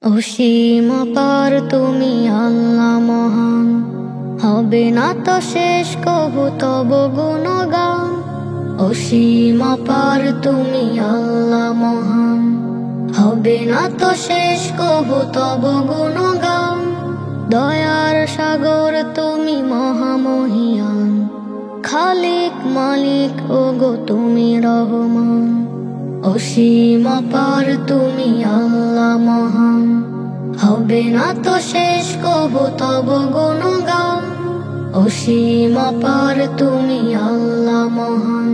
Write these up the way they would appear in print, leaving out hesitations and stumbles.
অসীম পার তুমি আল্লাহ মহান, হবে না তো শেষ কবু তব গুণগান। অসীম পার তুমি আল্লাহ মহান, হবে না তো শেষ কবু তব গুণগান। দয়ার সাগর তুমি মহামহিয়ান, খালিক মালিক ওগো তুমি রহমান। অসীম পার তুমি আল্লাহ মহান, হবে না তো শেষ কবু তব গুণগান। অসীম পার তুমি আল্লাহ মহান,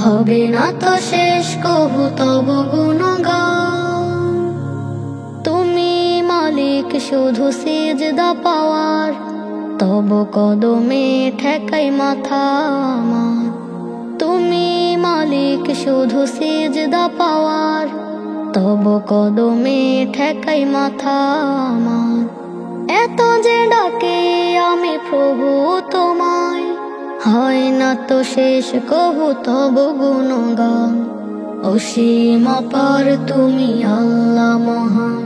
হবে না তো শেষ কবু তব গুণগান। তুমি মালিক শুধু সিজদা পাওয়ার, তব কদমে ঠেকাই মাথা আমার। তুমি মালিক শুধু সিজদা পাওয়ার, তব কদমে ঠেকাই মাথা আমার। এত যে ডাকে আমি প্রভু তোমায়, হয় না তো শেষ কবু তব গুণগান। অসীম পার তুমি আল্লাহ মহান,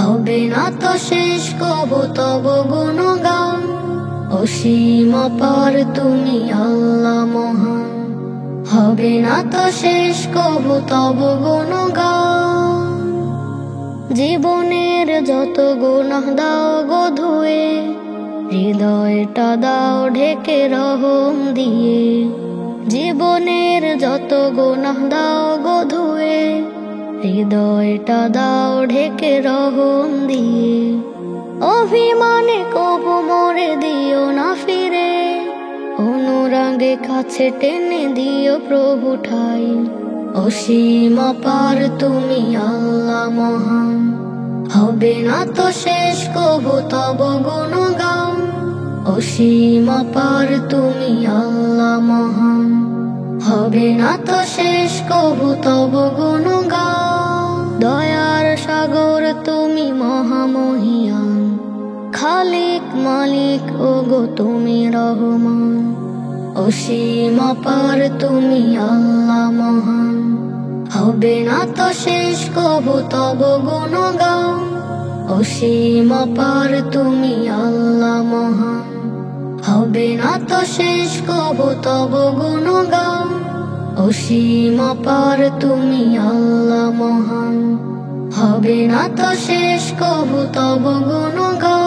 হবে না তো শেষ কবু তব গুণগান। অসীম পার তুমি আল্লাহ মহান, হবে না তো শেষ কবু তব গুণগান। জীবনের যত গুনাহ দাও গো ধুয়ে, হৃদয়টা দাও ঢেকে রহম দিয়ে। জীবনের যত গুনাহ দাও গো ধুয়ে, হৃদয়টা দাও ঢেকে রহম দিয়ে। অভিমানে কবু মোরে দিও না ফিরে, অনুরাগে কাছে টেনে দিও প্রভু ঠাই। অসীম পার তুমি আল্লাহ মহান, হবে না তো শেষ কবু তব গুণগান। অসীম পার তুমি আল্লাহ মহান, হবে না তো শেষ কবু তব গুণগান। দয়ার সাগর তুমি মহামহিয়ান, খালিক মালিক ওগো তুমি রহমান। অসীম পার তুমি আল্লাহ মহান, হবে না তো শেষ কবু তব গুণগান। অসীম পার তুমি আল্লাহ মহান, হবে না তো শেষ কবু তব গুণগান। অসীম পার তুমি আল্লাহ মহান, হবে না তো শেষ কবু তব গুণগান।